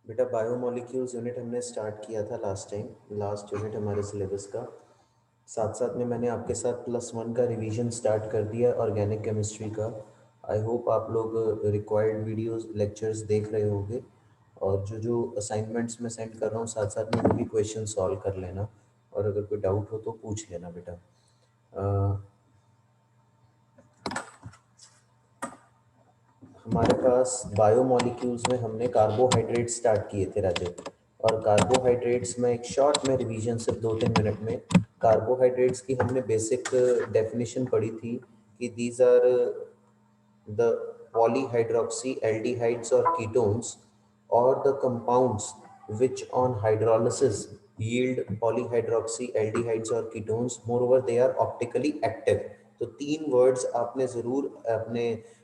बेटा biomolecules unit हमने start किया था लास्ट टाइम, लास्ट यूनिट हमारे सिलेबस का। साथ साथ में मैंने आपके साथ +1 का रिवीजन स्टार्ट कर दिया ऑर्गेनिक केमिस्ट्री का। आई होप आप लोग रिक्वायर्ड वीडियोस लेक्चर्स देख रहे होंगे, और जो जो असाइनमेंट्स मैं सेंड कर रहा हूँ साथ साथ में वो भी क्वेश्चन सॉल्व कर लेना, और अगर कोई डाउट हो तो पूछ लेना बेटा। हमारे पास बायोमोलिक्यूल्स में हमने कार्बोहाइड्रेट स्टार्ट किए थे राजे, और कार्बोहाइड्रेट्स में एक शॉर्ट में रिवीजन सिर्फ 2-3 मिनट में। कार्बोहाइड्रेट्स की हमने बेसिक डेफिनेशन पढ़ी थी कि these are the polyhydroxy aldehydes or ketones, or the compounds which on hydrolysis yield polyhydroxy aldehydes or ketones, moreover they are optically active। तो 3 वर्ड्स आपने ज़रूर अपने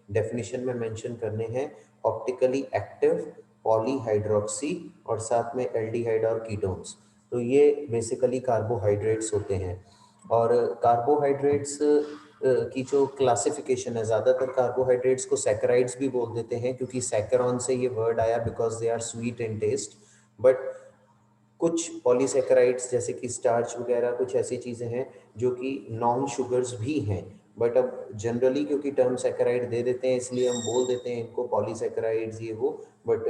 डेफिनेशन में मेंशन करने हैं, ऑप्टिकली एक्टिव, पॉलीहाइड्रोक्सी और साथ में एल्डिहाइड और कीटोन्स। तो ये बेसिकली कार्बोहाइड्रेट्स होते हैं। और कार्बोहाइड्रेट्स की जो क्लासिफिकेशन है, ज़्यादातर कार्बोहाइड्रेट्स को सैकराइड्स भी बोल देते हैं, क्योंकि सैकरॉन से ये वर्ड आया because they are sweet in taste. But कुछ पॉलीसैकेराइड्स जैसे कि स्टार्च वगैरह कुछ ऐसी चीज़ें हैं जो कि नॉन शुगर्स भी हैं। बट अब जनरली क्योंकि टर्म सैकेराइड दे देते हैं इसलिए हम बोल देते हैं इनको पॉलीसैकेराइड्स ये वो। बट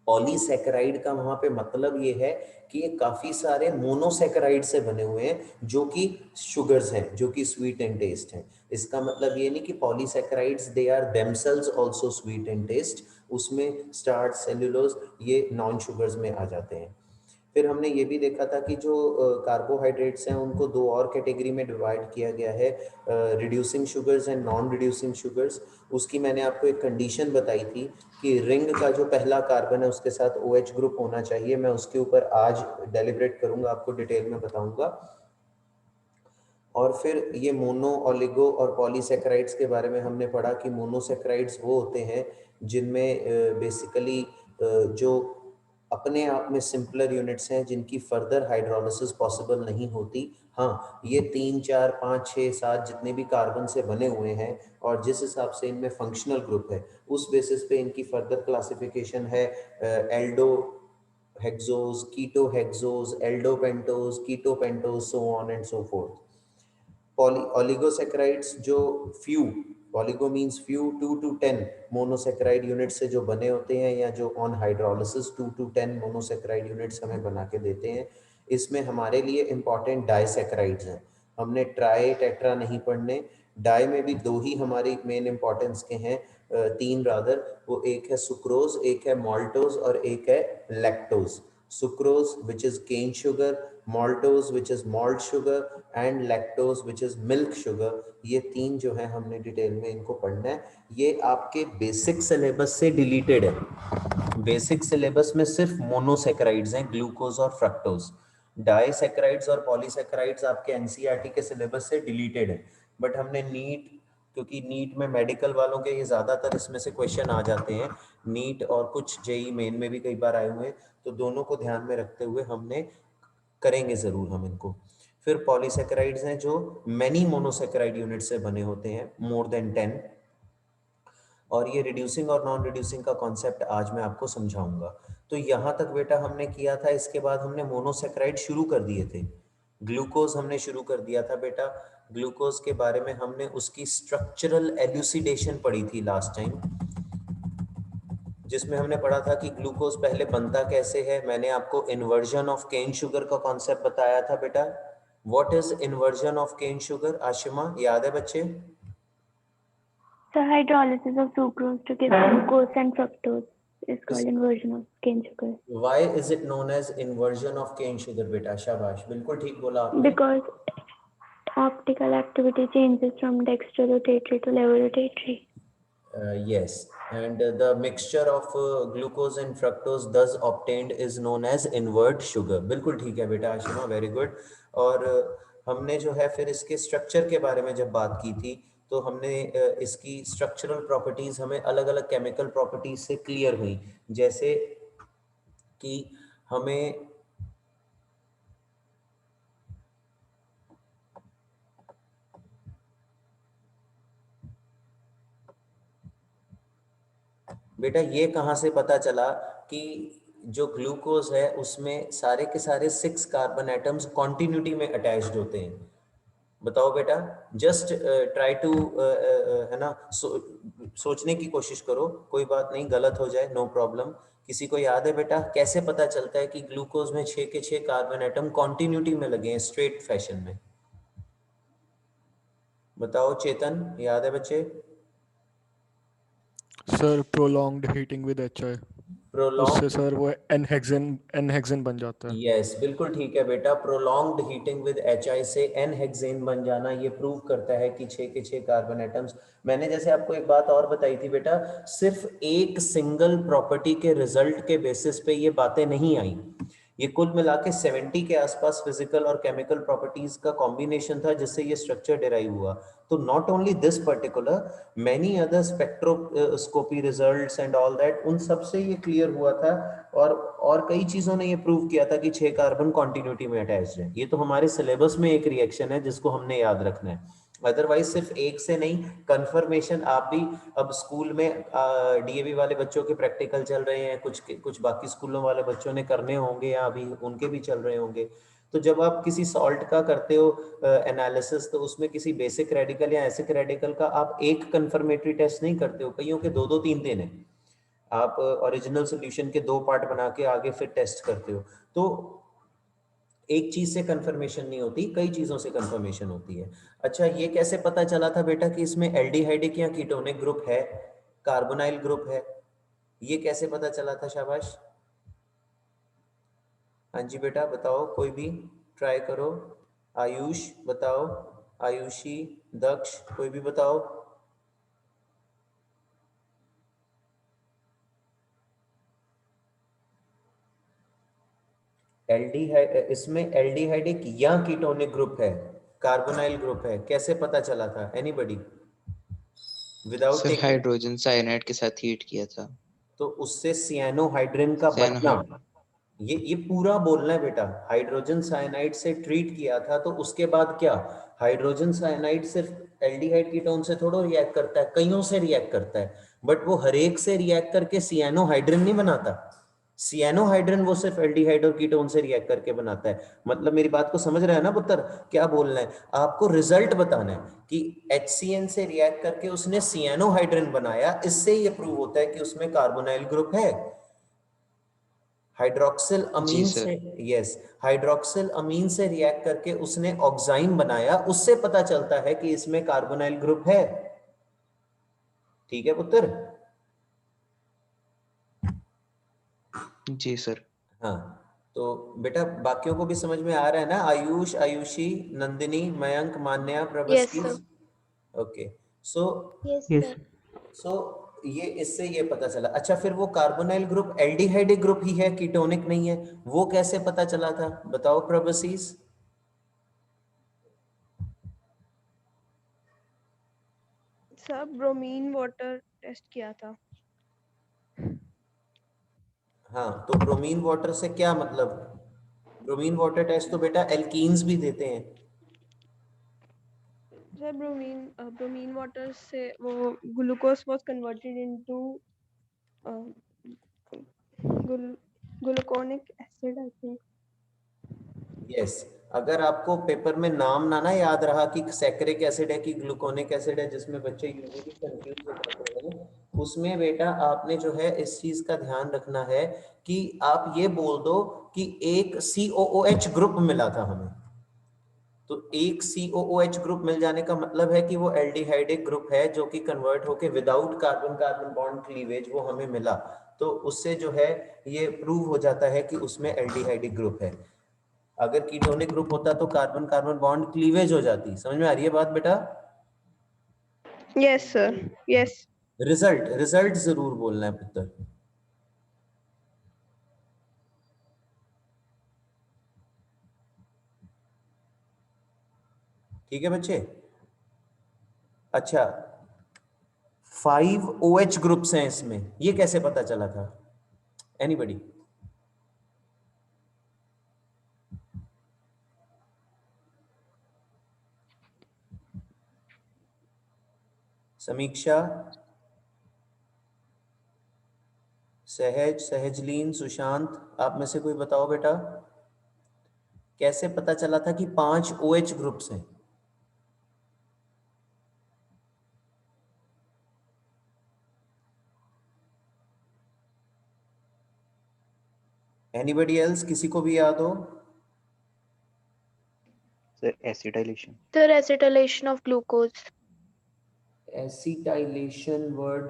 पॉलीसैकेराइड का वहाँ पे मतलब ये है कि ये काफ़ी सारे मोनोसैकेराइड से बने हुए हैं जो कि शुगर्स हैं, जो कि स्वीट इन टेस्ट हैं। इसका मतलब ये नहीं कि polysaccharides they are themselves also sweet in taste. उसमें स्टार्च, सेल्यूलोज ये नॉन शुगर्स में आ जाते हैं। फिर हमने ये भी देखा था कि जो कार्बोहाइड्रेट्स हैं उनको 2 और कैटेगरी में डिवाइड किया गया है, reducing sugars and non reducing sugars. उसकी मैंने आपको एक कंडीशन बताई थी कि रिंग का जो पहला कार्बन है उसके साथ OH ग्रुप होना चाहिए। मैं उसके ऊपर आज डेलिब्रेट करूंगा, आपको डिटेल में बताऊंगा। और फिर ये मोनो, ओलिगो और पॉलीसैकेराइड्स के बारे में हमने पढ़ा कि मोनोसैकेराइड्स वो होते हैं जिनमें बेसिकली जो अपने आप में सिंपलर यूनिट्स हैं जिनकी फर्दर हाइड्रोलिसिस पॉसिबल नहीं होती। हाँ, ये 3, 4, 5, 6, 7 जितने भी कार्बन से बने हुए हैं और जिस हिसाब से इनमें फंक्शनल ग्रुप है उस बेसिस पे इनकी फर्दर क्लासिफिकेशन है। Aldo hexose, keto hexose, aldopentose, keto pentose, so on and so forth. Oligosaccharides जो few, oligo means few, 2 to 10 monosaccharide unit से जो बने होते हैं, या जो on hydrolysis 2 to 10 monosaccharide units हमें बना के देते हैं। इसमें हमारे लिए इंपॉर्टेंट डाइसैकेराइड्स हैं। हमने ट्राई टेट्रा नहीं पढ़ने। डाई में भी 2 ही हमारी मेन इंपॉर्टेंस के हैं, 3 रादर। वो एक है सुक्रोज, एक है माल्टोज और एक है lactose. Sucrose which is cane sugar, maltose which is malt sugar, and lactose which is milk sugar। ये 3 जो है हमने डिटेल में इनको पढ़ना है। ये आपके बेसिक सिलेबस से डिलीटेड है। बेसिक सिलेबस में सिर्फ मोनोसैकेराइड्स हैं, ग्लूकोज और फ्रक्टोज। डाइसैकेराइड्स और पॉलीसैकेराइड्स आपके एनसीईआरटी के सिलेबस से डिलीटेड है। बट हमने नीट, क्योंकि नीट में मेडिकल वालों के ये ज़्यादातर इसमें से क्वेश्चन आ जाते हैं, नीट और कुछ जेई मेन में भी कई बार आए हुए हैं, तो दोनों को ध्यान में रखते हुए हमने करेंगे ज़रूर हम इनको। फिर पॉलीसैकेराइड्स हैं जो मैनी मोनोसैकेराइड यूनिट से बने होते हैं, मोर देन 10। और ये रिड्यूसिंग और नॉन रिड्यूसिंग का कॉन्सेप्ट आज मैं आपको समझाऊंगा। तो यहाँ तक बेटा हमने किया था। इसके बाद हमने मोनोसैकेराइड शुरू कर दिए थे। ग्लूकोज हमने शुरू कर दिया था बेटा। ग्लूकोज के बारे में हमने उसकी स्ट्रक्चरल एल्यूसिडेशन पढ़ी थी लास्ट टाइम, जिसमें हमने पढ़ा था कि ग्लूकोज पहले बनता कैसे है। मैंने आपको इन्वर्जन ऑफ केन शुगर का कॉन्सेप्ट बताया था बेटा। What is inversion of cane sugar, Ashima याद है बच्चे? The hydrolysis of sucrose to give glucose and fructose is called inversion of cane sugar. Why is it known as inversion of cane sugar बेटा? शाबाश, बिल्कुल ठीक बोला आपने। Because optical activity changes from dextrorotatory to levorotatory. Yes, and the mixture of glucose and fructose thus obtained is known as invert sugar। बिल्कुल ठीक है बेटा आशिमा, वेरी गुड। और हमने जो है फिर इसके स्ट्रक्चर के बारे में जब बात की थी, तो हमने इसकी स्ट्रक्चरल प्रॉपर्टीज हमें अलग अलग केमिकल प्रॉपर्टीज से क्लियर हुई। जैसे कि हमें बेटा ये कहाँ से पता चला कि जो ग्लूकोज है उसमें सारे के सारे 6 कार्बन एटम्स कॉन्टिन्यूटी में अटैच्ड होते हैं? बताओ बेटा, जस्ट ट्राई टू है ना, सोचने की कोशिश करो, कोई बात नहीं, गलत हो जाए नो प्रॉब्लम। किसी को याद है बेटा कैसे पता चलता है कि ग्लूकोज में 6 के 6 कार्बन एटम कॉन्टिन्यूटी में लगे हैं स्ट्रेट फैशन में? बताओ चेतन, याद है बच्चे? Sir prolonged heating with HI, उससे प्रोलॉन्ग, सर वो एन हेक्सेन बन जाता है। यस बिल्कुल ठीक है बेटा, प्रोलॉन्ग्ड हीटिंग विद HI से एन हेक्सेन बन जाना ये प्रूव करता है कि 6 के 6 कार्बन एटम्स। मैंने जैसे आपको एक बात और बताई थी बेटा, सिर्फ एक सिंगल प्रॉपर्टी के रिजल्ट के बेसिस पे ये बातें नहीं आई, ये कुल मिला के 70 के आसपास फिजिकल और केमिकल प्रॉपर्टीज का कॉम्बिनेशन था जिससे ये स्ट्रक्चर डिराइव हुआ। तो not only this particular, many other spectroscopy results and all that, उन सब से ये क्लियर हुआ था। और कई चीजों ने ये प्रूव किया था कि 6 कार्बन कॉन्टिन्यूटी में अटैच्ड है। ये तो हमारे सिलेबस में एक रिएक्शन है जिसको हमने याद रखना है, अदरवाइज सिर्फ एक से नहीं। कंफर्मेशन आप भी अब स्कूल में डीएवी वाले बच्चों के प्रैक्टिकल चल रहे हैं, कुछ बाकी स्कूलों वाले बच्चों ने करने होंगे या अभी उनके भी चल रहे होंगे। तो जब आप किसी सॉल्ट का करते हो एनालिसिस, तो उसमें किसी बेसिक रेडिकल या एसिक रेडिकल का आप एक कंफर्मेटरी टेस्ट नहीं करते हो, कईयों के दो दो तीन तीन है। आप ओरिजिनल सॉल्यूशन के 2 पार्ट बना के आगे फिर टेस्ट करते हो। तो एक चीज से कंफर्मेशन नहीं होती, कई चीजों से कंफर्मेशन होती है। अच्छा, ये कैसे पता चला था बेटा कि इसमें एल्डिहाइडिक या कीटोनिक ग्रुप है, कार्बोनाइल ग्रुप है? ये कैसे पता चला था? शाबाश, हाँ जी बेटा बताओ, कोई भी ट्राई करो। आयुष बताओ, आयुषी, दक्ष, कोई भी बताओ। इसमें एल्डिहाइडिक या कीटोनिक ग्रुप है, कार्बोनाइल ग्रुप है, कैसे पता चला था? Anybody without sir taking? Hydrogen cyanide के साथ हीट किया था। तो उससे सियानोहाइड्रिन का बनना, साइनाहाइड। ये पूरा बोलना है बेटा। हाइड्रोजन साइनाइड से ट्रीट किया था तो उसके बाद क्या? हाइड्रोजन साइनाइड सिर्फ एल्डिहाइड कीटोन से थोड़ा रिएक्ट करता है, कईयों से रिएक्ट करता है, बट वो हर एक से रिएक्ट करके सियानोहाइड्रिन नहीं बनाता। सियानोहाइड्रिन वो सिर्फ एल्डिहाइड और कीटोन से रिएक्ट करके बनाता है। मतलब मेरी बात को समझ रहा है ना पुत्र? क्या बोलना है आपको? रिजल्ट बताना है कि HCN से रिएक्ट करके उसने सियानोहाइड्रिन बनाया, इससे ये प्रूव होता है कि उसमें कार्बोनाइल ग्रुप है। हाइड्रोक्सिल जी अमीन सर। से, यस, हाइड्रोक्सिल अमीन से रिएक्ट करके उसने ऑक्साइन बनाया, उससे पता चलता है कि इसमें कार्बोनाइल ग्रुप है। ठीक है पुत्र? जी सर। हाँ, तो बेटा बाकियों को भी समझ में आ रहा है ना? आयुष, आयुषी, नंदिनी, मयंक, मान्या, Yes, प्रभस्की। sir. ओके, सो Yes, Yes, sir. सो ये इससे ये पता चला। अच्छा, फिर वो कार्बोनाइल ग्रुप एल्डिहाइडिक ग्रुप ही है, कीटोनिक नहीं है, वो कैसे पता चला था? बताओ प्रभसीस। सर ब्रोमीन वाटर टेस्ट किया था। हाँ, तो ब्रोमीन वाटर से क्या मतलब? ब्रोमीन वाटर टेस्ट तो बेटा एल्कीन्स भी देते हैं। सर ब्रोमीन वाटर से वो glucose was converted into gluconic acid I think. Yes, अगर आपको पेपर में नाम ना याद रहा कि सैकरिक एसिड है कि ग्लूकोनिक एसिड है, जिसमें बच्चे यूजुअली कंफ्यूज हो जाते हैं, उसमें बेटा आपने जो है इस चीज का ध्यान रखना है कि आप ये बोल दो कि एक COOH ग्रुप मिला था हमें। तो एक COOH ग्रुप मिल जाने का मतलब है कि वो एल्डिहाइडिक ग्रुप है जो कि कन्वर्ट होके without carbon carbon bond cleavage वो हमें मिला। तो उससे जो है ये प्रूव हो जाता है कि उसमें एल्डिहाइडिक ग्रुप है। अगर कीटोनिक ग्रुप होता तो कार्बन कार्बन बॉन्ड क्लीवेज हो जाती। समझ में आ रही है बात बेटा? Yes sir, yes. Result result जरूर बोलना है पुत्र। ठीक है बच्चे? अच्छा, 5 OH ग्रुप्स हैं इसमें, ये कैसे पता चला था? एनीबडी? समीक्षा? सहज, सहजलीन, सुशांत, आप में से कोई बताओ बेटा, कैसे पता चला था कि 5 OH ग्रुप्स हैं? एनीबडी एल्स, किसी को भी याद हो? Sir acetylation. Sir, acetylation of glucose. Acetylation word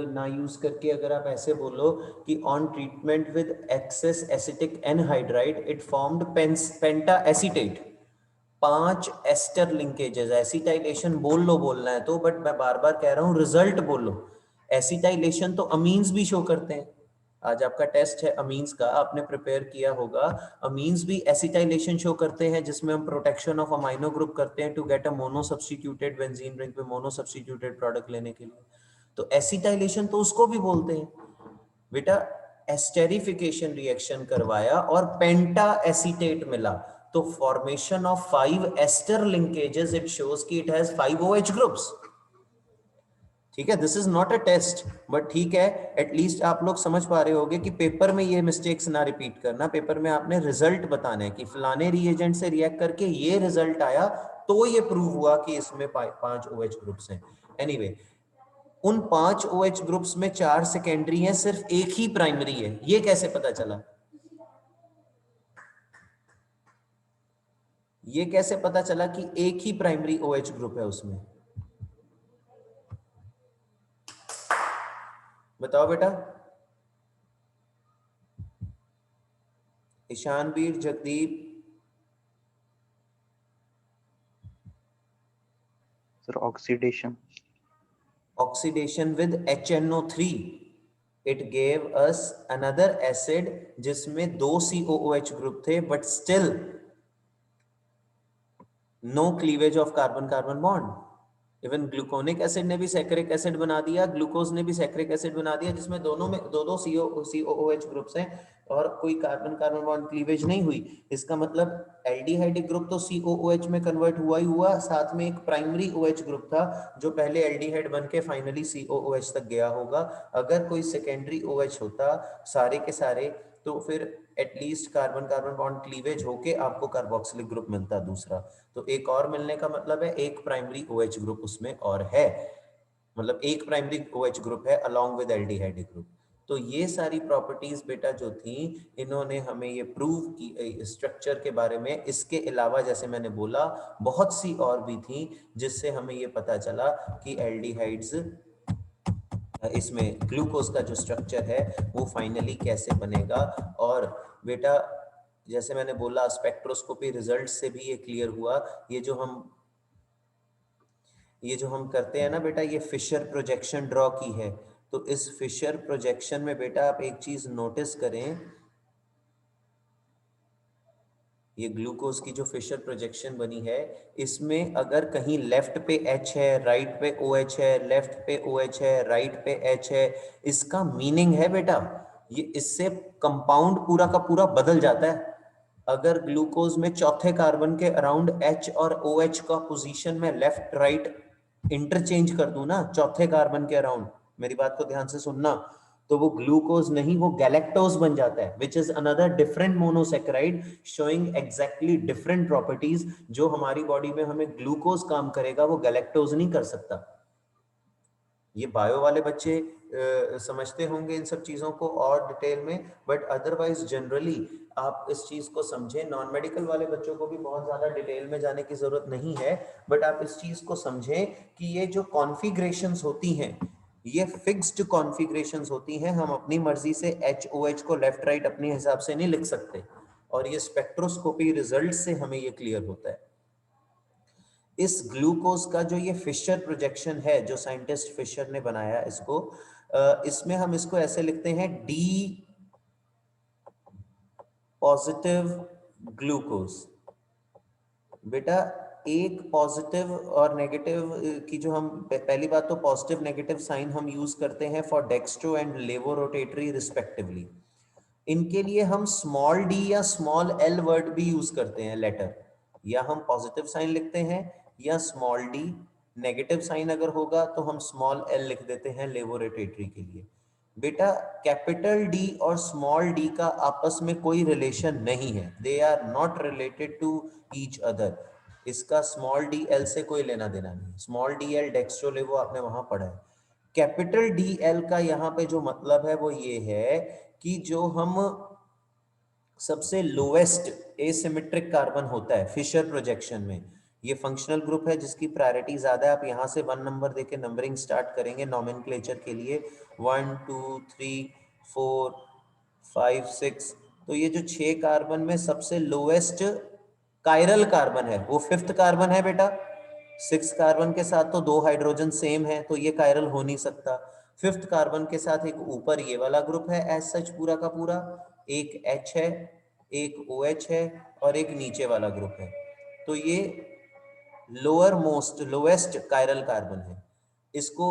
ना यूज करके अगर आप ऐसे बोलो कि on treatment with excess acetic anhydride it formed penta acetate. 5 ester linkages. Acetylation बोल लो बोलना है तो, बट मैं बार बार कह रहा हूँ रिजल्ट बोलो। एसिटाइलेशन तो अमीन्स भी शो करते हैं। आज आपका टेस्ट है अमीन्स का, आपने प्रिपेयर किया होगा। अमीन्स भी एसिटाइलेशन शो करते हैं, जिसमें हम प्रोटेक्शन ऑफ अमाइनो ग्रुप करते हैं to get a mono substituted benzene ring पे मोनो सब्स्टिट्यूटेड प्रोडक्ट लेने के लिए। तो एसिटाइलेशन तो उसको भी बोलते हैं बेटा। एस्टेरिफिकेशन रिएक्शन करवाया और पेंटा एसीटेट मिला, तो formation of 5 ester linkages, it shows कि इट हैज 5 OH ग्रुप्स। ठीक है, this is not a test, but ठीक है, एटलीस्ट आप लोग समझ पा रहे होंगे कि पेपर में ये मिस्टेक्स ना रिपीट करना। पेपर में आपने रिजल्ट बताना है कि फलाने रिएजेंट से रिएक्ट करके ये रिजल्ट आया, तो ये प्रूव हुआ कि इसमें 5 OH ग्रुप्स हैं। एनीवे, उन 5 OH ग्रुप्स में 4 सेकेंडरी हैं, सिर्फ एक ही प्राइमरी है। ये कैसे पता चला? ये कैसे पता चला कि एक ही प्राइमरी OH ग्रुप है उसमें? बताओ बेटा। Ishanveer, Jagdeep. Sir oxidation. Oxidation with HNO3, it gave us another acid जिसमें 2 COOH ग्रुप थे, but still no cleavage of carbon carbon bond. Even gluconic acid ने भी सैकरिक एसिड बना दिया, ग्लूकोज ने भी सैकरिक एसिड बना दिया, जिसमें दोनों में दो COOH ग्रुप्स हैं और कोई कार्बन कार्बन बॉन्ड क्लीवेज नहीं हुई। इसका मतलब एल्डिहाइडिक ग्रुप तो COOH में कन्वर्ट हुआ ही हुआ, साथ में एक प्राइमरी OH ग्रुप था जो पहले एल्डिहाइड बन के फाइनली COOH तक गया होगा। अगर कोई सेकेंडरी OH होता सारे के सारे, तो फिर at least carbon carbon bond cleavage होके आपको कार्बोक्सिलिक ग्रुप मिलता दूसरा। तो एक और मिलने का मतलब है एक प्राइमरी OH ग्रुप उसमें और है, मतलब एक प्राइमरी OH ग्रुप है अलोंग विद एल्डिहाइड ग्रुप। तो ये सारी प्रॉपर्टीज बेटा जो थी, इन्होंने हमें ये प्रूव की स्ट्रक्चर के बारे में। इसके अलावा जैसे मैंने बोला बहुत सी और भी थी, जिससे हमें ये पता चला कि एल्डिहाइड्स, इसमें ग्लूकोज का जो स्ट्रक्चर है वो फाइनली कैसे बनेगा। और बेटा जैसे मैंने बोला स्पेक्ट्रोस्कोपी रिजल्ट से भी ये क्लियर हुआ। ये जो हम करते हैं ना बेटा, ये फिशर प्रोजेक्शन ड्रॉ की है। तो इस फिशर प्रोजेक्शन में बेटा आप एक चीज नोटिस करें, ये ग्लूकोज की जो फिशर प्रोजेक्शन बनी है, इसमें अगर कहीं लेफ्ट पे H है, राइट पे OH है, लेफ्ट पे OH है, राइट पे H है, इसका मीनिंग है बेटा ये इससे कंपाउंड पूरा का पूरा बदल जाता है। अगर ग्लूकोज में चौथे कार्बन के अराउंड H और OH का पोजीशन में लेफ्ट राइट इंटरचेंज कर दूं ना, चौथे कार्बन के अराउंड, मेरी बात को ध्यान से सुनना, तो वो ग्लूकोज नहीं, वो गैलेक्टोज बन जाता है, which is another different monosaccharide showing exactly different properties. जो हमारी बॉडी में हमें ग्लूकोज काम करेगा वो गैलेक्टोज नहीं कर सकता। ये बायो वाले बच्चे समझते होंगे इन सब चीजों को और डिटेल में, बट अदरवाइज जनरली आप इस चीज को समझें। नॉन मेडिकल वाले बच्चों को भी बहुत ज्यादा डिटेल में जाने की जरूरत नहीं है, बट आप इस चीज को समझें कि ये जो कॉन्फ़िगरेशंस होती हैं ये फिक्स्ड कॉन्फ़िगरेशंस होती हैं। हम अपनी मर्जी से HOH को लेफ्ट राइट अपने हिसाब से नहीं लिख सकते, और ये स्पेक्ट्रोस्कोपी रिजल्ट से हमें ये क्लियर होता है। इस ग्लूकोज का जो ये फिशर प्रोजेक्शन है, जो साइंटिस्ट फिशर ने बनाया इसको, इसमें हम इसको ऐसे लिखते हैं D पॉजिटिव ग्लूकोज। बेटा एक पॉजिटिव और नेगेटिव की जो हम पहली बात तो पॉजिटिव नेगेटिव साइन हम यूज करते हैं फॉर डेक्स्ट्रो एंड लेवो रोटेटरी रिस्पेक्टिवली। इनके लिए हम स्मॉल d या स्मॉल l वर्ड भी यूज करते हैं लेटर, या हम पॉजिटिव साइन लिखते हैं या स्मॉल d। नेगेटिव साइन अगर होगा तो हम स्मॉल l लिख देते हैं लेवो रोटेटरी के लिए। बेटा कैपिटल डी और स्मॉल डी का आपस में कोई रिलेशन नहीं है, they are not related to each other. इसका स्मॉल डी एल से कोई लेना देना नहीं। स्मॉल डी एल डेक्स्ट्रोलेवो आपने वहां पढ़ा है। कैपिटल डी एल का यहाँ पे जो मतलब है वो ये है कि जो हम सबसे लोएस्ट एसिमेट्रिक कार्बन होता है फिशर प्रोजेक्शन में, ये फंक्शनल ग्रुप है जिसकी प्रायोरिटी ज्यादा है। आप यहाँ से 1 नंबर देके नंबरिंग स्टार्ट करेंगे नॉमेनक्लेचर के लिए, 1 2 3 4 5 6। तो ये जो 6 कार्बन में सबसे लोएस्ट कायरल कार्बन है वो 5th कार्बन है बेटा। 6 कार्बन के साथ तो 2 हाइड्रोजन सेम है, तो ये कायरल हो नहीं सकता। 5th कार्बन के साथ एक ऊपर ये वाला ग्रुप है एज सच पूरा का पूरा, एक H है, एक OH है और एक नीचे वाला ग्रुप है। तो ये lower most lowest chiral carbon है। इसको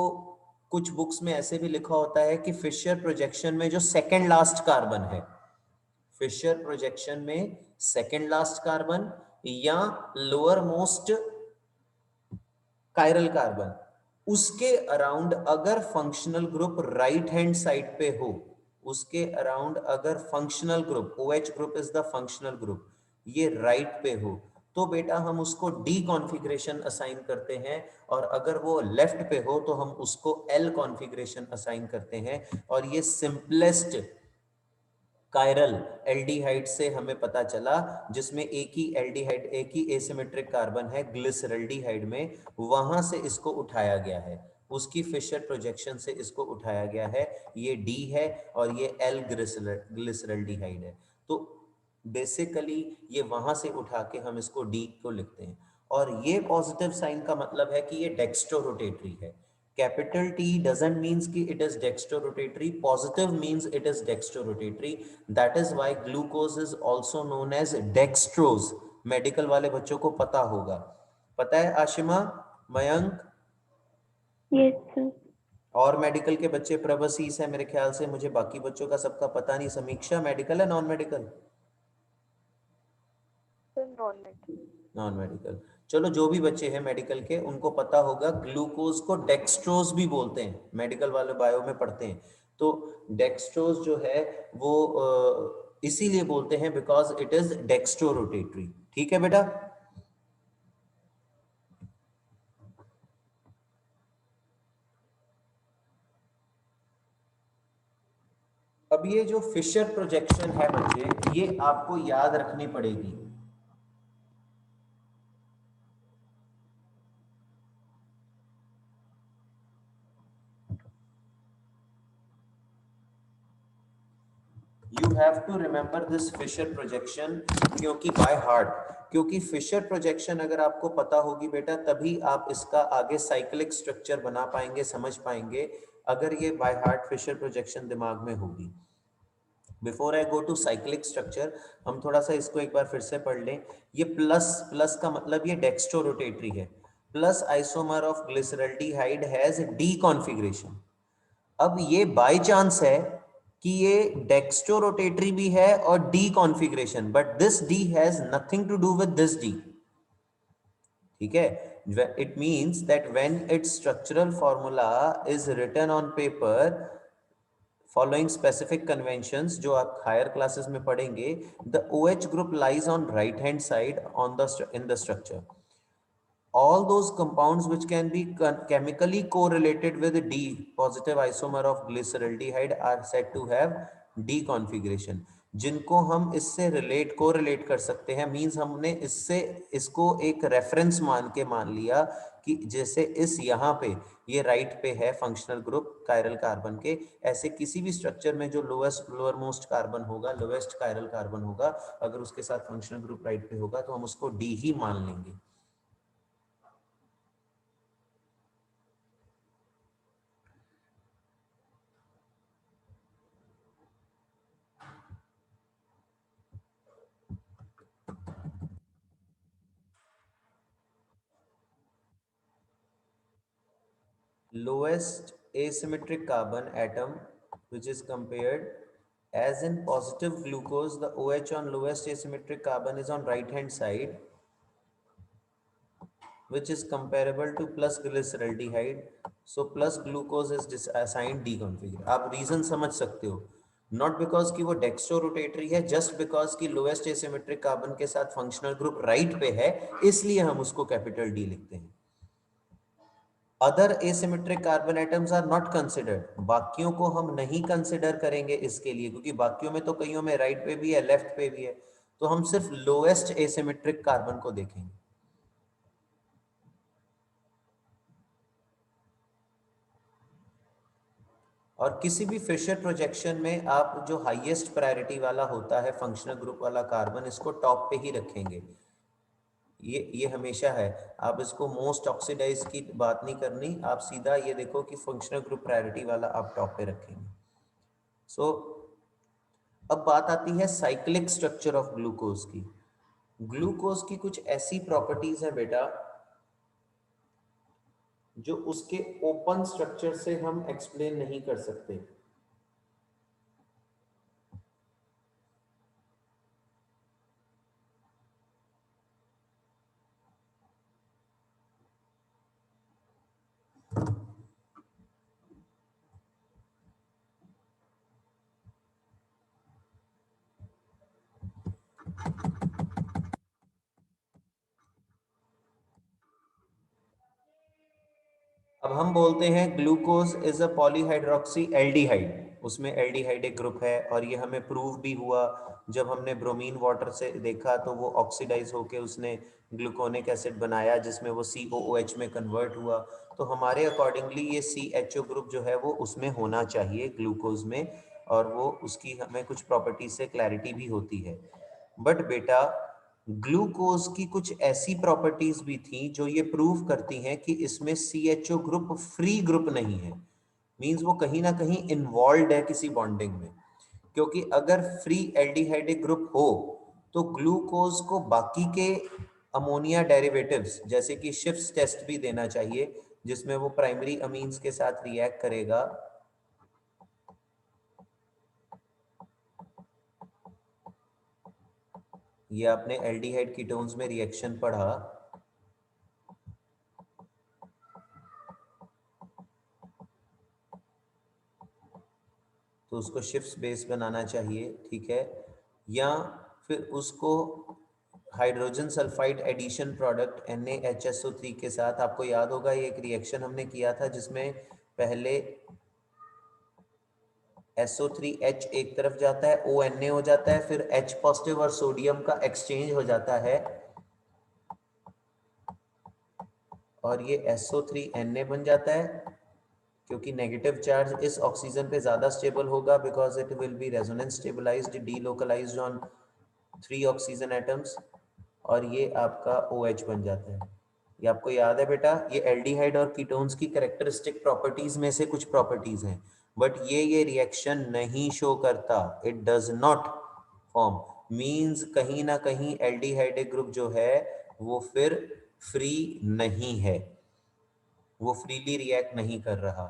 कुछ बुक्स में ऐसे भी लिखा होता है कि फिशर प्रोजेक्शन में जो सेकंड लास्ट कार्बन है, फिशर प्रोजेक्शन में सेकंड लास्ट कार्बन या लोअर मोस्ट कायरल कार्बन, उसके अराउंड अगर functional group right hand side पे हो, उसके अराउंड अगर functional group OH group is the functional group, ये राइट पे हो, तो बेटा हम उसको डी कॉन्फ़िगरेशन असाइन करते हैं। और अगर वो लेफ्ट पे हो तो हम उसको एल कॉन्फ़िगरेशन असाइन करते हैं। और ये सिंपलेस्ट कायरल एल्डिहाइड से हमें पता चला, जिसमें एक ही एल्डिहाइड एक ही एसिमेट्रिक कार्बन है ग्लिसरल्डिहाइड में, वहां से इसको उठाया गया है, उसकी फिशर प्रोजेक्शन से इसको उठाया गया है। ये डी है और ये एल ग्लिसरल्डिहाइड है। तो बेसिकली ये वहां से उठा के हम इसको डी को लिखते हैं। और ये पॉजिटिव साइन का मतलब है कि ये डेक्स्ट्रोरोटेटरी है। कैपिटल T doesn't means कि it is dextrorotatory, positive means it is dextrorotatory. That is why glucose is also known as dextrose. Medical वाले बच्चों को पता होगा, पता है आशिमा, मयंक? Yes sir. और मेडिकल के बच्चे प्रभसीस है मेरे ख्याल से, मुझे बाकी बच्चों का सबका पता नहीं। समीक्षा मेडिकल है नॉन मेडिकल? Non medical. चलो जो भी बच्चे हैं मेडिकल के उनको पता होगा ग्लूकोज को डेक्स्ट्रोज भी बोलते हैं, मेडिकल वाले बायो में पढ़ते हैं। तो डेक्स्ट्रोज जो है वो इसीलिए बोलते हैं बिकॉज इट इज डेक्स्ट्रोरोटेटरी। ठीक है बेटा? अब ये जो फिशर प्रोजेक्शन है बच्चे, ये आपको याद रखनी पड़ेगी। You have to remember this Fisher projection क्योंकि by heart, क्योंकि फिशर प्रोजेक्शन अगर आपको पता होगी बेटा तभी आप इसका आगे साइक्लिक स्ट्रक्चर बना पाएंगे, समझ पाएंगे। अगर ये बाय हार्ट फिशर प्रोजेक्शन दिमाग में होगी। Before I go to cyclic structure, हम थोड़ा सा इसको एक बार फिर से पढ़ लें। ये प्लस प्लस का मतलब ये डेक्स्ट्रोरोटेटरी है। Plus isomer of glyceraldehyde has D configuration. अब ये बाय चांस है कि ये डेक्स्ट्रोरोटेटरी भी है और D configuration, but this D has nothing to do with this D. ठीक है? It means that when its structural formula is written on paper following specific conventions जो आप हायर क्लासेस में पढ़ेंगे, the OH group lies on right hand side on the in the structure. All those compounds which can be chemically correlated with D positive isomer of glyceraldehyde are said to have D configuration. जिनको हम इससे correlate कर सकते हैं, means हमने इससे इसको एक रेफरेंस मान के मान लिया कि जैसे इस यहाँ पे ये राइट पे है फंक्शनल ग्रुप कायरल कार्बन के, ऐसे किसी भी स्ट्रक्चर में जो लोअर मोस्ट कार्बन होगा, लोएस्ट कायरल कार्बन होगा, अगर उसके साथ फंक्शनल ग्रुप राइट पे होगा तो हम उसको डी ही मान लेंगे। Lowest asymmetric carbon atom which is compared as in positive glucose, the OH on lowest asymmetric carbon is on right hand side, which is comparable to plus glyceraldehyde. So plus glucose is assigned deconfigured. आप reason समझ सकते हो, not because कि वो dextro rotatory है, just because कि lowest asymmetric carbon के साथ फंक्शनल ग्रुप राइट पे है, इसलिए हम उसको कैपिटल डी लिखते हैं. Other asymmetric carbon atoms are not considered, बाकियों को हम नहीं कंसिडर करेंगे इसके लिए, क्योंकि बाकियों में तो कईयों में राइट पे भी है, लेफ्ट पे भी है, तो हम सिर्फ लोएस्ट एसिमेट्रिक कार्बन को देखेंगे. और किसी भी फिशर प्रोजेक्शन में आप जो हाईएस्ट प्रायोरिटी वाला होता है फंक्शनल ग्रुप वाला कार्बन, इसको टॉप पे ही रखेंगे. ये हमेशा है. आप इसको मोस्ट ऑक्सीडाइज की बात नहीं करनी, आप सीधा ये देखो कि फंक्शनल ग्रुप प्रायोरिटी वाला आप टॉप पे रखेंगे. सो अब बात आती है साइक्लिक स्ट्रक्चर ऑफ ग्लूकोज की. ग्लूकोज की कुछ ऐसी प्रॉपर्टीज है बेटा जो उसके ओपन स्ट्रक्चर से हम एक्सप्लेन नहीं कर सकते. अब हम बोलते हैं glucose is a polyhydroxy aldehyde, उसमें एल्डिहाइड एक ग्रुप है, और ये हमें प्रूव भी हुआ जब हमने ब्रोमीन वाटर से देखा, तो वो ऑक्सीडाइज होके उसने ग्लूकोनिक एसिड बनाया जिसमें वो COOH में कन्वर्ट हुआ. तो हमारे अकॉर्डिंगली ये CHO ग्रुप जो है वो उसमें होना चाहिए ग्लूकोज में, और वो उसकी हमें कुछ प्रॉपर्टी से क्लैरिटी भी होती है. बट बेटा ग्लूकोज की कुछ ऐसी प्रॉपर्टीज भी थी जो ये प्रूव करती हैं कि इसमें CHO ग्रुप फ्री ग्रुप नहीं है. मींस वो कहीं ना कहीं इन्वॉल्व है किसी बॉन्डिंग में, क्योंकि अगर फ्री एल्डिहाइड ग्रुप हो तो ग्लूकोज को बाकी के अमोनिया डेरिवेटिव्स जैसे कि शिफ्ट टेस्ट भी देना चाहिए, जिसमें वो प्राइमरी अमीन्स के साथ रिएक्ट करेगा. ये आपने एल्डिहाइड कीटोन्स में रिएक्शन पढ़ा. तो उसको शिफ्ट बेस बनाना चाहिए, ठीक है, या फिर उसको hydrogen sulphide addition product NaHSO3 के साथ. आपको याद होगा ये एक रिएक्शन हमने किया था जिसमें पहले SO3H एक तरफ जाता है, ONA हो जाता है, फिर H पॉजिटिव और सोडियम का एक्सचेंज हो जाता है और ये SO3Na बन जाता है, क्योंकि नेगेटिव चार्ज इस ऑक्सीजन पे ज्यादा स्टेबल होगा because it will be resonance stabilised delocalised on 3 oxygen atoms, और ये आपका OH बन जाता है. ये आपको याद है बेटा, ये एल्डिहाइड और कीटोन्स की कैरेक्टरिस्टिक प्रॉपर्टीज में से कुछ प्रॉपर्टीज हैं, बट ये रिएक्शन नहीं शो करता. It does not form, means कहीं ना कहीं एल्डिहाइड ग्रुप जो है वो फिर फ्री नहीं है, वो फ्रीली रिएक्ट नहीं कर रहा.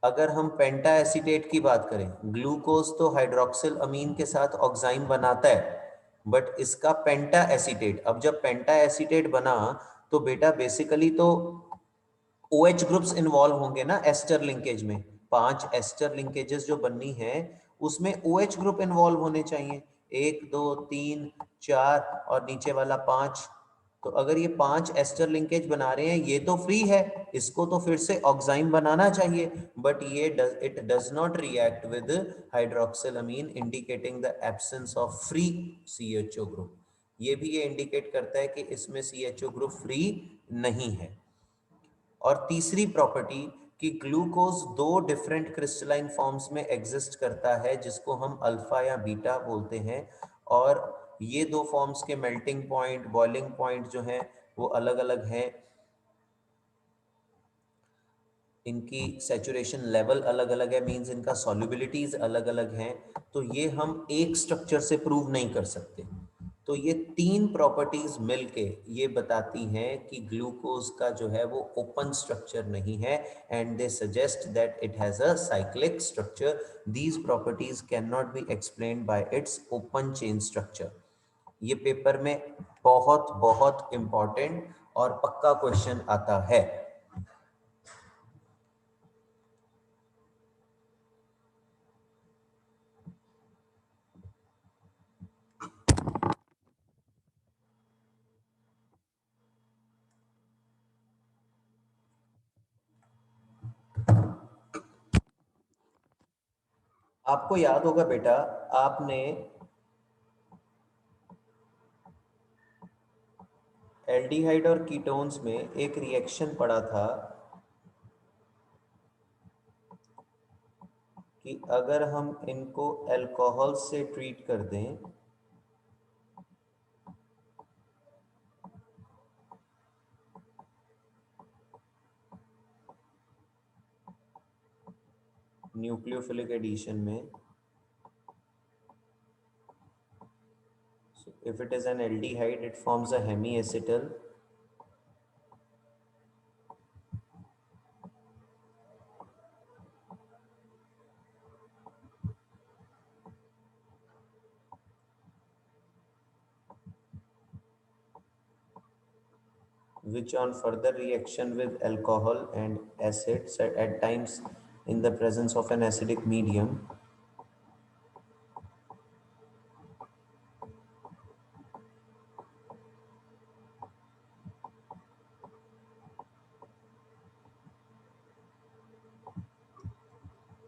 अगर हम पेंटा एसीटेट की बात करें, ग्लूकोज तो हाइड्रोक्सिल अमीन के साथ ऑक्साइन बनाता है, बट इसका पेंटा एसीटेट, अब जब पेंटा एसीटेट बना तो बेटा बेसिकली तो OH ग्रुप्स इन्वॉल्व होंगे ना एस्टर लिंकेज में. 5 एस्टर लिंकेजेस जो बननी है उसमें OH ग्रुप इन्वॉल्व होने चाहिए, 1 2 3 4 और नीचे वाला 5. तो अगर ये 5 एस्टर लिंकेज बना रहे हैं, ये तो फ्री है, इसको तो फिर से ऑक्साइन बनाना चाहिए, बट ये it does not react with hydroxylamine, indicating the absence of free CHO group. ये भी ये इंडिकेट करता है कि इसमें CHO ग्रुप फ्री नहीं है. और तीसरी प्रॉपर्टी कि ग्लूकोज 2 डिफरेंट क्रिस्टलाइन फॉर्म्स में एग्जिस्ट करता है जिसको हम अल्फा या बीटा बोलते हैं, और ये 2 फॉर्म्स के मेल्टिंग पॉइंट, बॉइलिंग पॉइंट जो हैं वो अलग अलग हैं, इनकी सैचुरेशन लेवल अलग अलग है, मींस इनका सॉल्युबिलिटीज अलग अलग हैं. तो ये हम एक स्ट्रक्चर से प्रूव नहीं कर सकते. तो ये 3 प्रॉपर्टीज मिलके ये बताती हैं कि ग्लूकोज का जो है वो ओपन स्ट्रक्चर नहीं है, and they suggest that it has a cyclic structure. These properties can not be explained bye it's open chain structure. ये पेपर में बहुत बहुत इम्पॉर्टेंट और पक्का क्वेश्चन आता है। आपको याद होगा बेटा, आपने एल्डिहाइड और कीटोन्स में एक रिएक्शन पढ़ा था कि अगर हम इनको अल्कोहल से ट्रीट कर दें न्यूक्लियोफिलिक एडिशन में, so if it is an aldehyde it forms a hemiacetal, which on further reaction with alcohol and acids at times in the presence of an acidic medium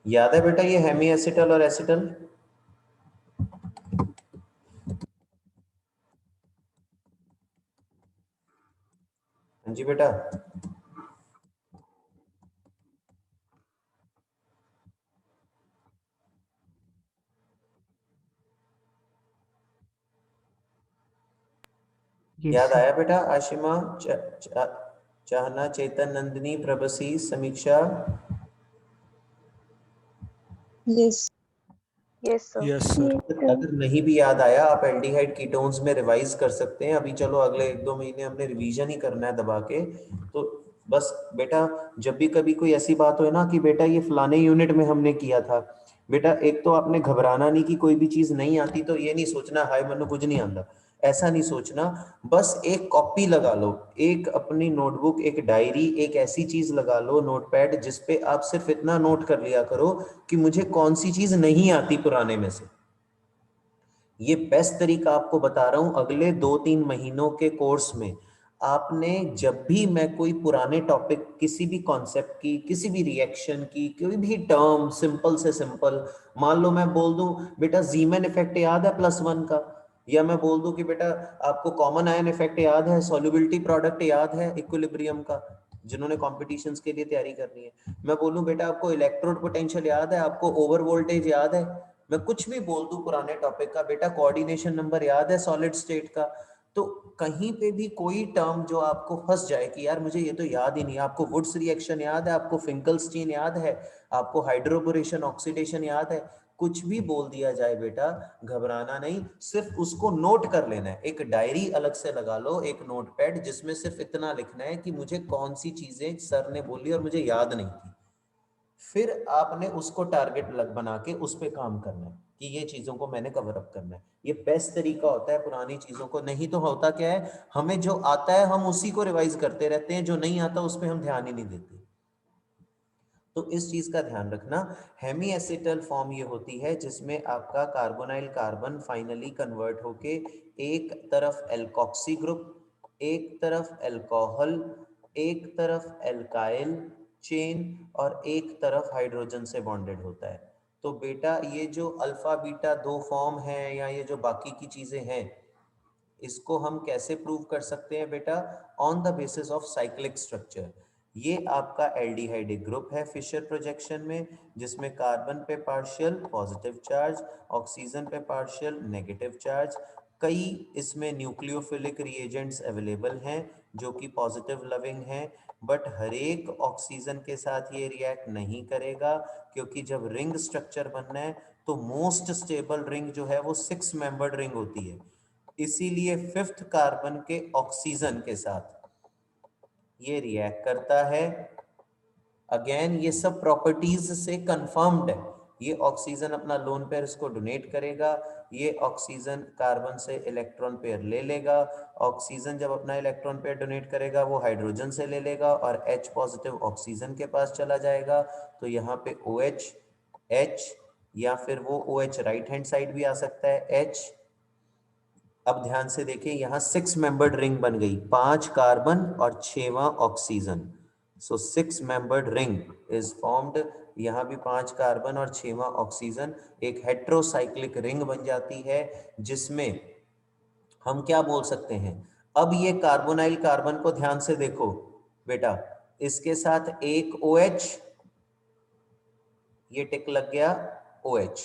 याद है बेटा ये हेमीएसिटल और acetal? हाँ जी बेटा, याद आया बेटा? आशिमा, चाहना, चेतन, नंदिनी, प्रभसी, समीक्षा? Yes, sir. Yes, sir. अगर नहीं भी याद आया, आप एल्डिहाइड कीटोन्स में रिवाइज कर सकते हैं। अभी चलो अगले 1-2 महीने हमने रिवीजन ही करना है दबा के। तो बस बेटा, जब भी कभी कोई ऐसी बात हो ना कि बेटा ये फलाने यूनिट में हमने किया था, बेटा एक तो आपने घबराना नहीं कि कोई भी चीज नहीं आती तो ये नहीं सोचना हाय मनु कुछ नहीं आता, ऐसा नहीं सोचना। बस एक कॉपी लगा लो, एक अपनी नोटबुक, एक डायरी, एक ऐसी चीज लगा लो, नोटपैड, जिसपे आप सिर्फ इतना नोट कर लिया करो कि मुझे कौन सी चीज नहीं आती पुराने में से। ये बेस्ट तरीका आपको बता रहा हूं। अगले 2-3 महीनों के कोर्स में आपने जब भी मैं कोई पुराने टॉपिक, किसी भी कॉन्सेप्ट की, किसी भी रिएक्शन की, कोई भी टर्म सिंपल से सिंपल, मान लो मैं बोल दूं बेटा जीमैन इफेक्ट याद है +1 का, या मैं बोल दूं कि बेटा आपको कॉमन आयन इफेक्ट याद है, सॉल्युबिलिटी प्रोडक्ट याद है इक्विलिब्रियम का, जिन्होंने कॉम्पिटिशन्स के लिए तैयारी करनी है। मैं बोलूं बेटा आपको इलेक्ट्रोड पोटेंशियल याद है, आपको ओवर वोल्टेज याद है, मैं कुछ भी बोल दूं पुराने टॉपिक का, बेटा कोऑर्डिनेशन नंबर याद है सॉलिड स्टेट का, तो कहीं पे भी कोई टर्म जो आपको फंस जाए कि यार मुझे ये तो याद ही नहीं, आपको वुड्स रिएक्शन याद है, आपको फिंकलस्टीन याद है, आपको हाइड्रोबोरेशन ऑक्सीडेशन याद है, कुछ भी बोल दिया जाए बेटा घबराना नहीं, सिर्फ उसको नोट कर लेना है। एक डायरी अलग से लगा लो, एक नोटपैड, जिसमें सिर्फ इतना लिखना है कि मुझे कौन सी चीजें सर ने बोली और मुझे याद नहीं थी। फिर आपने उसको टारगेट लग बना के उस पे काम करना है कि ये चीजों को मैंने कवर अप करना है। ये बेस्ट तरीका होता है पुरानी चीजों को। नहीं तो होता क्या है, हमें जो आता है हम उसी को रिवाइज करते रहते हैं, जो नहीं आता उस पे हम ध्यान ही नहीं देते। तो इस चीज का ध्यान रखना। हेमी एसिटल फॉर्म ये होती है जिसमें आपका कार्बोनाइल कार्बन फाइनली कन्वर्ट होके एक तरफ एल्कोक्सी ग्रुप, एक तरफ अल्कोहल, एक तरफ एल्काइल चेन और एक तरफ हाइड्रोजन से बॉन्डेड होता है। तो बेटा ये जो अल्फा बीटा 2 फॉर्म है या ये जो बाकी की चीजें हैं, इसको हम कैसे प्रूव कर सकते हैं बेटा? On the basis of cyclic structure. ये आपका एल्डिहाइडिक ग्रुप है फिशर प्रोजेक्शन में, जिसमें कार्बन पे पार्शियल पॉजिटिव चार्ज, ऑक्सीजन पे पार्शियल नेगेटिव चार्ज। कई इसमें न्यूक्लियोफिलिक रिएजेंट्स अवेलेबल हैं जो कि पॉजिटिव लविंग हैं, बट हर एक ऑक्सीजन के साथ ये रिएक्ट नहीं करेगा, क्योंकि जब रिंग स्ट्रक्चर बनना है तो मोस्ट स्टेबल रिंग जो है वो 6 मेंबर्ड रिंग होती है। इसीलिए 5th कार्बन के ऑक्सीजन के साथ ये रिएक्ट करता है। अगेन ये सब प्रॉपर्टीज से कंफर्म्ड है। ये ऑक्सीजन अपना लोन पेयर इसको डोनेट करेगा, ये ऑक्सीजन कार्बन से इलेक्ट्रॉन पेयर ले लेगा, ऑक्सीजन जब अपना इलेक्ट्रॉन पेयर डोनेट करेगा वो हाइड्रोजन से ले लेगा और H पॉजिटिव ऑक्सीजन के पास चला जाएगा। तो यहाँ पे OH, H या फिर वो OH राइट हैंड साइड भी आ सकता है H। अब ध्यान से देखिए यहाँ 6 मेंबर्ड रिंग बन गई, 5 कार्बन और 6वां oxygen. So 6 membered ring is formed. यहाँ भी 5 कार्बन और 6वां ऑक्सीजन, एक हेट्रोसाइक्लिक रिंग बन जाती है जिसमें हम क्या बोल सकते हैं। अब ये कार्बोनाइल कार्बन को ध्यान से देखो बेटा, इसके साथ एक OH, ये टिक लग गया OH,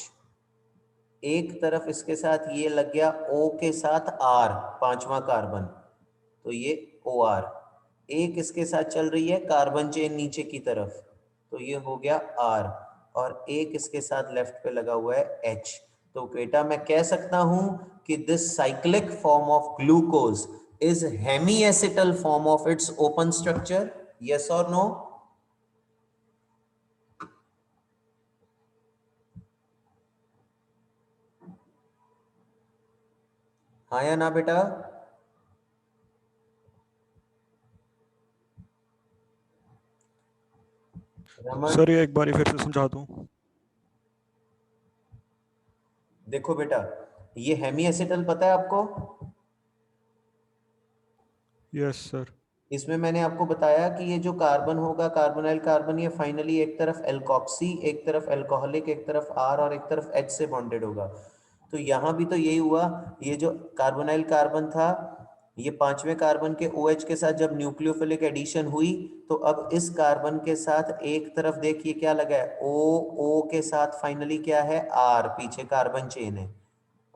एक तरफ इसके साथ ये लग गया O के साथ R, 5वां कार्बन, तो ये OR। एक इसके साथ चल रही है कार्बन चेन नीचे की तरफ, तो ये हो गया R, और एक इसके साथ लेफ्ट पे लगा हुआ है H। तो बेटा मैं कह सकता हूं कि this cyclic form of glucose is hemiacetal form of its open structure, yes और नो? हाँ या ना बेटा? सर ये एक बार फिर से समझा दूं। देखो बेटा, ये हेमीएसिटल पता है आपको? Yes sir. इसमें मैंने आपको बताया कि ये जो कार्बन होगा, कार्बोनाइल कार्बन, ये फाइनली एक तरफ एल्कोक्सी, एक तरफ एल्कोहलिक, एक तरफ R और एक तरफ H से बॉन्डेड होगा। तो यहाँ भी तो यही हुआ, ये जो कार्बोनाइल कार्बन था, ये 5वें कार्बन के OH के साथ जब न्यूक्लियोफिलिक एडिशन हुई, तो अब इस कार्बन के साथ एक तरफ देखिए क्या लगा है, O के साथ फाइनली क्या है, R, पीछे कार्बन चेन है।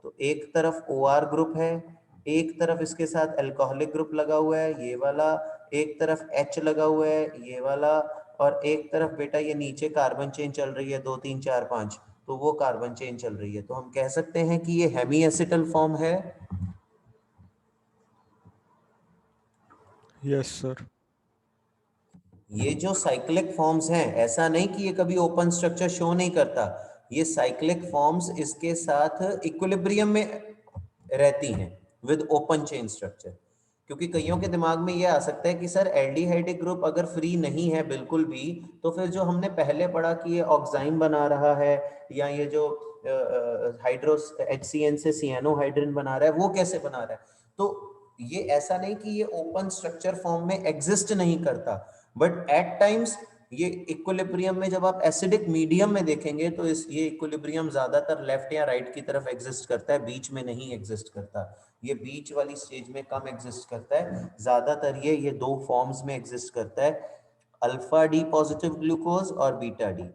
तो एक तरफ OR ग्रुप है, एक तरफ इसके साथ अल्कोहलिक ग्रुप लगा हुआ है ये वाला, एक तरफ H लगा हुआ है ये वाला, और एक तरफ बेटा ये नीचे कार्बन चेन चल रही है 2 3 4 5, तो वो कार्बन चेन चल रही है। तो हम कह सकते हैं कि ये हेमीएसिटल फॉर्म है। Yes sir. ये जो साइक्लिक फॉर्म्स हैं, ऐसा नहीं कि ये कभी ओपन स्ट्रक्चर शो नहीं करता, ये साइक्लिक फॉर्म्स इसके साथ इक्विलिब्रियम में रहती हैं विद ओपन चेन स्ट्रक्चर। क्योंकि कईयों के दिमाग में ये आ सकता है कि सर एल्डिहाइडिक ग्रुप अगर फ्री नहीं है बिल्कुल भी, तो फिर जो हमने पहले पढ़ा कि ये ऑक्साइन बना रहा है, या ये जो हाइड्रो HCN से सियानोहाइड्रिन बना रहा है, वो कैसे बना रहा है। तो ये ऐसा नहीं कि ये ओपन स्ट्रक्चर फॉर्म में एग्जिस्ट नहीं करता, बट एट टाइम्स ये इक्विलिब्रियम में जब आप एसिडिक मीडियम में देखेंगे तो ये इक्विलिब्रियम ज्यादातर लेफ्ट या राइट की तरफ एग्जिस्ट करता है, बीच में नहीं एग्जिस्ट करता। ये बीच वाली स्टेज में कम एग्जिस्ट करता है, ज्यादातर ये 2 फॉर्म्स में एग्जिस्ट करता है, अल्फा डी पॉजिटिव ग्लूकोज और बीटा डी।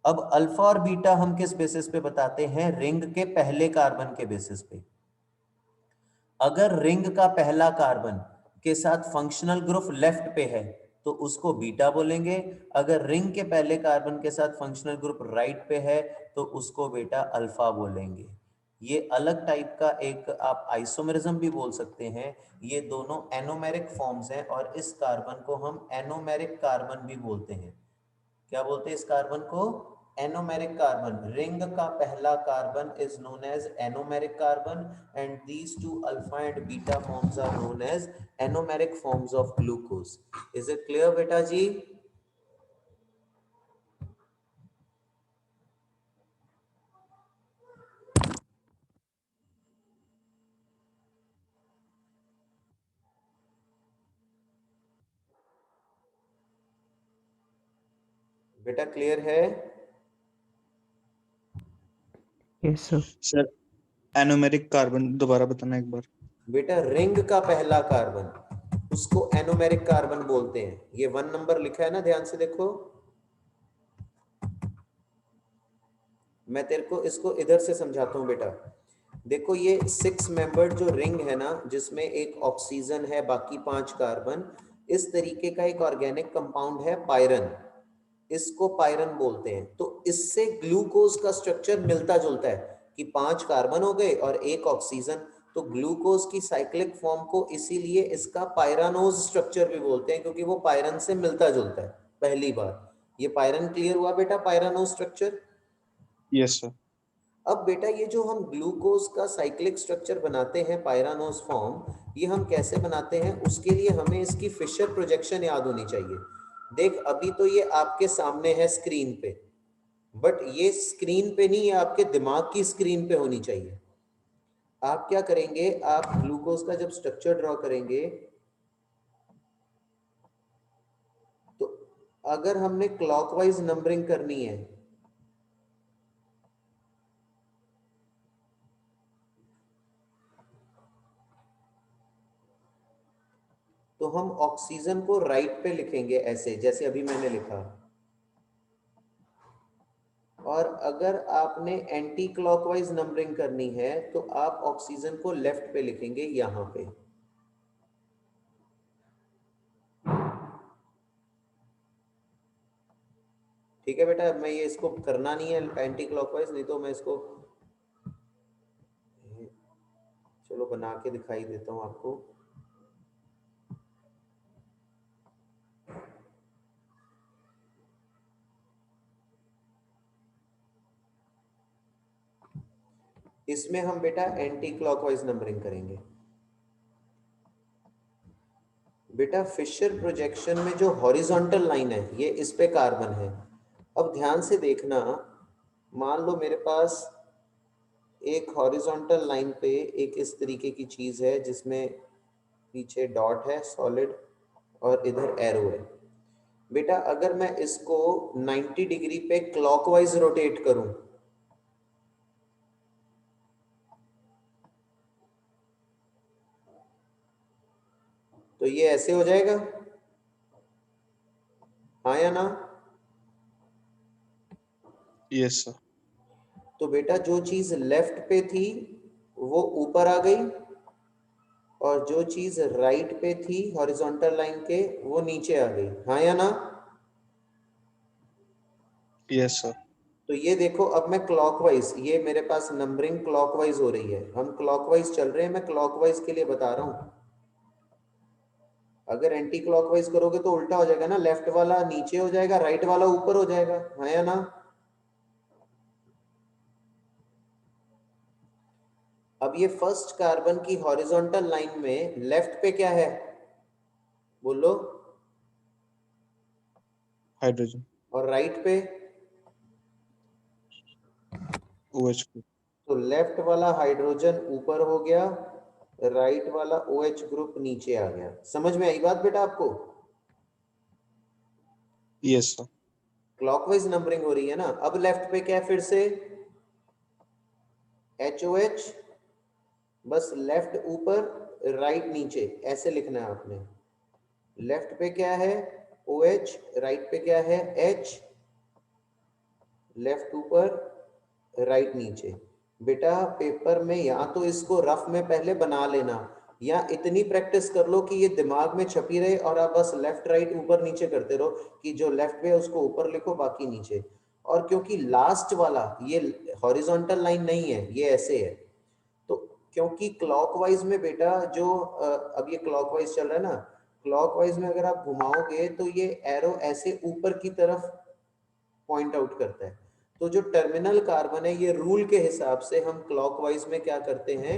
अब अल्फा और बीटा हम किस बेसिस पे बताते हैं, रिंग के पहले कार्बन के बेसिस पे। अगर रिंग का पहला कार्बन के साथ फंक्शनल ग्रुप लेफ्ट पे है तो उसको बीटा बोलेंगे, अगर रिंग के पहले कार्बन के साथ फंक्शनल ग्रुप राइट पे है तो उसको बेटा अल्फा बोलेंगे। ये अलग टाइप का एक आप आइसोमेरिज्म भी बोल सकते हैं। ये दोनों एनोमेरिक फॉर्म्स हैं और इस कार्बन को हम एनोमेरिक कार्बन भी बोलते हैं। क्या बोलते हैं इस कार्बन को? Anomeric carbon. रिंग का पहला carbon is known as anomeric carbon and these two alpha and beta forms are known as anomeric forms of glucose. Is it clear beta ji? बेटा क्लियर है? Yes sir. Sir anomeric carbon दोबारा बताना एक बार। बेटा ring का पहला carbon उसको anomeric carbon बोलते हैं। ये 1 नंबर लिखा है ना, ध्यान से देखो। मैं तेरे को इसको इधर से समझाता हूं बेटा। देखो ये 6 मेंबर्ड जो रिंग है ना, जिसमें एक ऑक्सीजन है बाकी 5 कार्बन, इस तरीके का एक ऑर्गेनिक कंपाउंड है पायरन, इसको पायरन बोलते हैं। तो इससे ग्लूकोज का स्ट्रक्चर मिलता जुलता है कि 5 कार्बन हो गए और एक ऑक्सीजन, तो ग्लूकोज की साइक्लिक फॉर्म को इसीलिए इसका पायरानोज स्ट्रक्चर भी बोलते हैं, क्योंकि वो पायरन से मिलता जुलता है। पहली बार ये पायरन क्लियर हुआ बेटा, पायरानोज स्ट्रक्चर। Yes, sir. अब बेटा ये जो हम ग्लूकोज का साइक्लिक स्ट्रक्चर बनाते हैं पायरानोज फॉर्म, ये हम कैसे बनाते हैं उसके लिए हमें इसकी फिशर प्रोजेक्शन याद होनी चाहिए। देख अभी तो ये आपके सामने है स्क्रीन पे, बट ये स्क्रीन पे नहीं, ये आपके दिमाग की स्क्रीन पे होनी चाहिए। आप क्या करेंगे, आप ग्लूकोज का जब स्ट्रक्चर ड्रॉ करेंगे तो अगर हमने क्लॉकवाइज नंबरिंग करनी है तो हम ऑक्सीजन को राइट पे लिखेंगे ऐसे, जैसे अभी मैंने लिखा। और अगर आपने एंटी क्लॉकवाइज नंबरिंग करनी है तो आप ऑक्सीजन को लेफ्ट पे लिखेंगे यहां पे। ठीक है बेटा, मैं ये इसको करना नहीं है एंटी क्लॉकवाइज, नहीं तो मैं इसको चलो बना के दिखाई देता हूं आपको। इसमें हम बेटा एंटी क्लॉकवाइज नंबरिंग करेंगे। बेटा फिशर प्रोजेक्शन में जो हॉरिजॉन्टल लाइन है ये इस पे कार्बन है। अब ध्यान से देखना, मान लो मेरे पास एक हॉरिजॉन्टल लाइन पे एक इस तरीके की चीज है जिसमें पीछे डॉट है सॉलिड और इधर एरो है। बेटा अगर मैं इसको 90 डिग्री पे क्लॉकवाइज रोटेट करूं तो ये ऐसे हो जाएगा, हाँ या ना? Yes, sir. तो बेटा जो चीज लेफ्ट पे थी वो ऊपर आ गई और जो चीज राइट पे थी हॉरिजॉन्टल लाइन के वो नीचे आ गई, हाँ या ना? Yes, sir. तो ये देखो अब मैं क्लॉकवाइज, ये मेरे पास नंबरिंग क्लॉकवाइज हो रही है, हम क्लॉकवाइज चल रहे हैं, मैं क्लॉकवाइज के लिए बता रहा हूं। अगर एंटी क्लॉकवाइज करोगे तो उल्टा हो जाएगा ना, लेफ्ट वाला नीचे हो जाएगा, राइट वाला ऊपर हो जाएगा, हाँ या ना? अब ये फर्स्ट कार्बन की हॉरिजॉन्टल लाइन में लेफ्ट पे क्या है बोलो, Hydrogen. और राइट पे? OH group. तो लेफ्ट वाला हाइड्रोजन ऊपर हो गया, राइट वाला OH ग्रुप नीचे आ गया। समझ में आई बात बेटा आपको? Yes, sir. क्लॉकवाइज नंबरिंग हो रही है ना। अब लेफ्ट पे क्या है फिर से, HOH, बस लेफ्ट ऊपर राइट नीचे ऐसे लिखना है आपने। लेफ्ट पे क्या है OH, राइट पे क्या है H, लेफ्ट ऊपर राइट नीचे। बेटा पेपर में या तो इसको रफ में पहले बना लेना या इतनी प्रैक्टिस कर लो कि ये दिमाग में छपी रहे और आप बस लेफ्ट राइट ऊपर नीचे करते रहो कि जो लेफ्ट पे है उसको ऊपर लिखो बाकी नीचे। और क्योंकि लास्ट वाला ये हॉरिजॉन्टल लाइन नहीं है, ये ऐसे है, तो क्योंकि क्लॉकवाइज में बेटा जो अब ये क्लॉकवाइज चल रहा है ना, क्लॉकवाइज में अगर आप घुमाओगे तो ये एरो ऐसे ऊपर की तरफ पॉइंट आउट करता है। तो जो टर्मिनल कार्बन है ये रूल के हिसाब से हम क्लॉकवाइज में क्या करते हैं,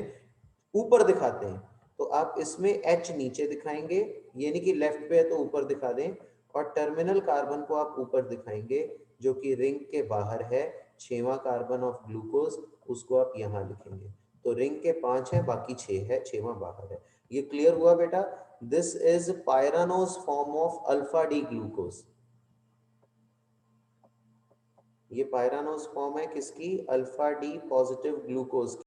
ऊपर दिखाते हैं। तो आप इसमें H नीचे दिखाएंगे, ये नहीं कि लेफ्ट पे है तो ऊपर दिखा दें, और टर्मिनल कार्बन को आप ऊपर दिखाएंगे जो कि रिंग के बाहर है। 6वां कार्बन ऑफ ग्लूकोज उसको आप यहाँ लिखेंगे। तो रिंग के 5 है, बाकी 6 है, 6वां बाहर है। ये क्लियर हुआ बेटा? This is pyranose form of alpha D glucose. ये पायरानोज फॉर्म है किसकी, अल्फा डी पॉजिटिव ग्लूकोज की।